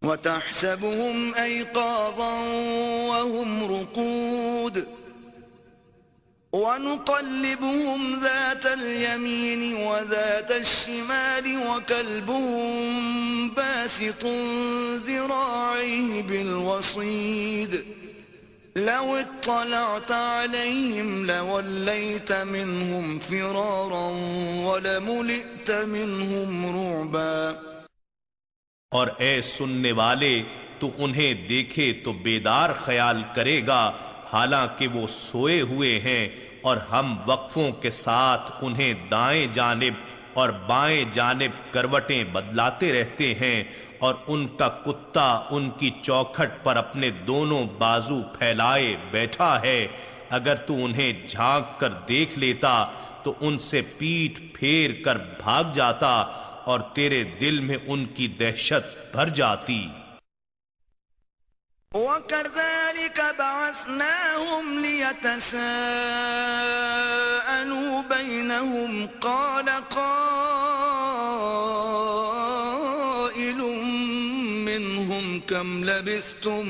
وتحسبهم أيقاظا وهم رقود ونقلبهم ذات اليمين وذات الشمال وكلبهم باسط ذراعيه بالوصيد لو اطلعت عليهم لوليت منهم فرارا ولملئت منهم رعبا۔ اور اے سننے والے، تو انہیں دیکھے تو بیدار خیال کرے گا حالانکہ وہ سوئے ہوئے ہیں، اور ہم وقفوں کے ساتھ انہیں دائیں جانب اور بائیں جانب کروٹیں بدلاتے رہتے ہیں، اور ان کا کتا ان کی چوکھٹ پر اپنے دونوں بازو پھیلائے بیٹھا ہے۔ اگر تو انہیں جھانک کر دیکھ لیتا تو ان سے پیٹھ پھیر کر بھاگ جاتا، اور تیرے دل میں ان کی دہشت بھر جاتی۔ وَكَذَلِكَ بَعَثْنَاهُمْ لِيَتَسَاءَلُوا بَيْنَهُمْ قَالَ قَائِلٌ مِّنْهُمْ كَمْ لَبِثْتُمْ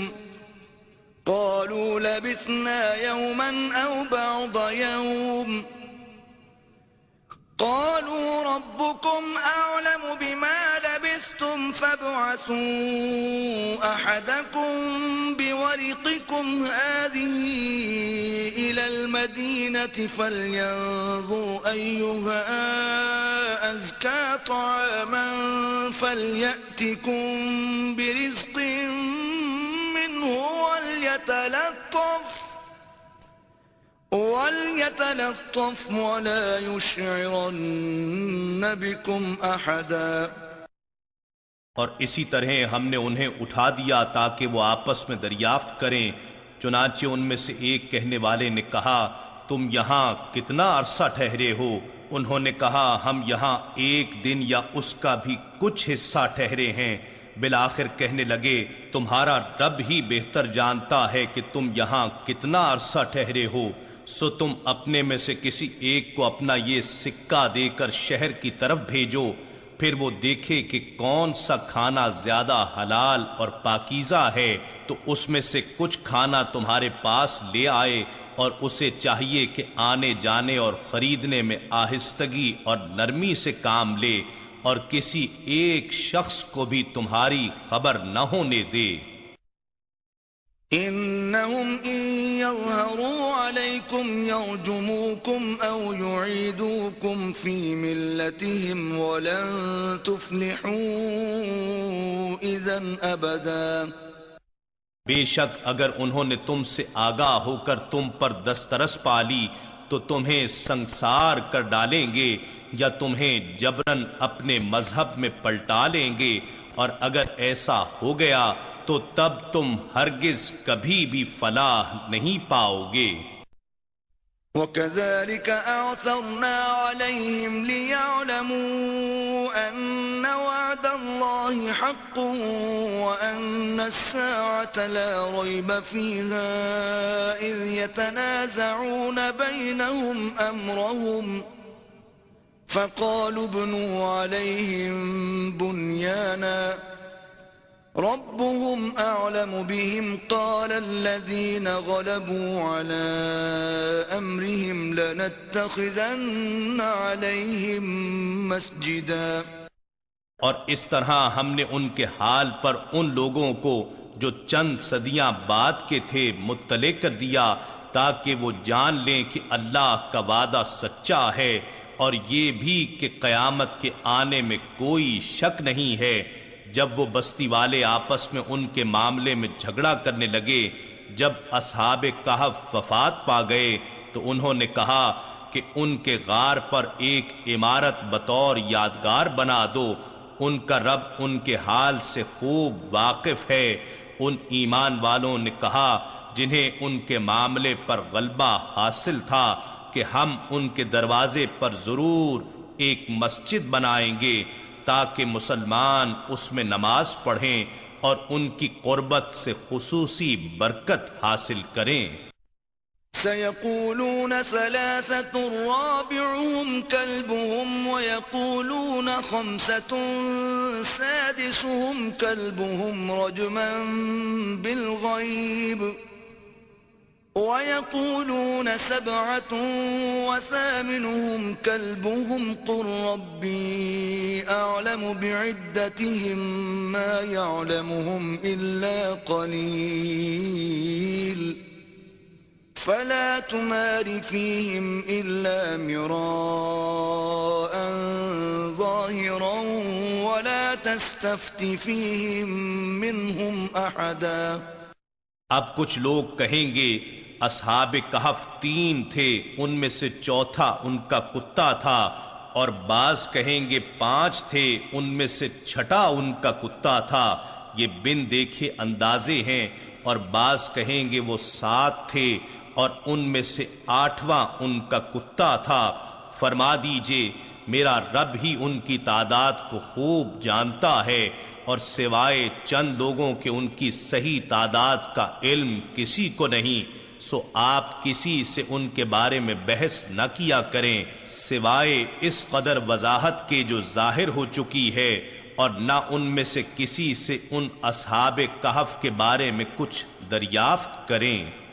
قَالُوا لَبِثْنَا يَوْمًا أَوْ بَعْضَ يَوْمٍ قالوا ربكم أعلم بما لبثتم فابعثوا أحدكم بورقكم هذه إلى المدينة فلينظر أيها أزكى طعاما فليأتكم برزق منه وَلْيَتَلَطَّفْ وَلَا يُشْعِرَنَّ بِكُمْ أَحَدًا۔ اور اسی طرح ہم نے انہیں اٹھا دیا تاکہ وہ آپس میں دریافت کریں۔ چنانچہ ان میں سے ایک کہنے والے نے کہا، تم یہاں کتنا عرصہ ٹھہرے ہو؟ انہوں نے کہا، ہم یہاں 1 دن یا اس کا بھی کچھ حصہ ٹھہرے ہیں۔ بالآخر کہنے لگے، تمہارا رب ہی بہتر جانتا ہے کہ تم یہاں کتنا عرصہ ٹھہرے ہو، سو تم اپنے میں سے کسی ایک کو اپنا یہ سکہ دے کر شہر کی طرف بھیجو، پھر وہ دیکھے کہ کون سا کھانا زیادہ حلال اور پاکیزہ ہے تو اس میں سے کچھ کھانا تمہارے پاس لے آئے، اور اسے چاہیے کہ آنے جانے اور خریدنے میں آہستگی اور نرمی سے کام لے، اور کسی ایک شخص کو بھی تمہاری خبر نہ ہونے دے۔ إنهم إن يظهروا عليكم يرجموكم أو يعيدوكم في ملتهم ولن تفلحوا إذا أبدا۔ بے شک اگر انہوں نے تم سے آگاہ ہو کر تم پر دسترس پالی تو تمہیں سنسار کر ڈالیں گے، یا تمہیں جبراً اپنے مذہب میں پلٹا لیں گے، اور اگر ایسا ہو گیا تو تب تم ہرگز کبھی بھی فلاح نہیں پاؤ گے۔ وَكَذَلِكَ أَعْثَرْنَا عَلَيْهِمْ لِيَعْلَمُوا أَنَّ وَعْدَ اللَّهِ حَقٌّ وَأَنَّ السَّاعَةَ لَا رَيْبَ فِيهَا إِذْ يَتَنَازَعُونَ بَيْنَهُمْ أَمْرَهُمْ فَقَالُوا ابْنُوا عَلَيْهِمْ بُنْيَانًا ربهم أعلم بهم قال الذين غلبوا على أمرهم لنتخذن عليهم مسجدا۔ اور اس طرح ہم نے ان کے حال پر ان لوگوں کو جو چند صدیاں بعد کے تھے مطلع کر دیا، تاکہ وہ جان لیں کہ اللہ کا وعدہ سچا ہے، اور یہ بھی کہ قیامت کے آنے میں کوئی شک نہیں ہے۔ جب وہ بستی والے آپس میں ان کے معاملے میں جھگڑا کرنے لگے، جب اصحاب کہف وفات پا گئے تو انہوں نے کہا کہ ان کے غار پر ایک عمارت بطور یادگار بنا دو، ان کا رب ان کے حال سے خوب واقف ہے۔ ان ایمان والوں نے کہا جنہیں ان کے معاملے پر غلبہ حاصل تھا کہ ہم ان کے دروازے پر ضرور ایک مسجد بنائیں گے تاکہ مسلمان اس میں نماز پڑھیں اور ان کی قربت سے خصوصی برکت حاصل کریں۔ سيقولون ثلاثة رابعهم كلبهم ويقولون خمسة سادسهم كلبهم رجما بالغيب ويقولون سبعة وثامنهم كلبهم قل ربي أعلم بعدتهم ما يعلمهم إلا قليل فلا تمار فيهم إلا مراء ظاهرا ولا تستفت فيهم منهم أحدا۔ اب کچھ لوگ کہیں گے اصحاب کہف 3 تھے، ان میں سے چوتھا ان کا کتا تھا، اور بعض کہیں گے 5 تھے، ان میں سے چھٹا ان کا کتا تھا، یہ بن دیکھے اندازے ہیں، اور بعض کہیں گے وہ 7 تھے اور ان میں سے 8واں ان کا کتا تھا۔ فرما دیجئے میرا رب ہی ان کی تعداد کو خوب جانتا ہے، اور سوائے چند لوگوں کے ان کی صحیح تعداد کا علم کسی کو نہیں، سو آپ کسی سے ان کے بارے میں بحث نہ کیا کریں سوائے اس قدر وضاحت کے جو ظاہر ہو چکی ہے، اور نہ ان میں سے کسی سے ان اصحاب کہف کے بارے میں کچھ دریافت کریں۔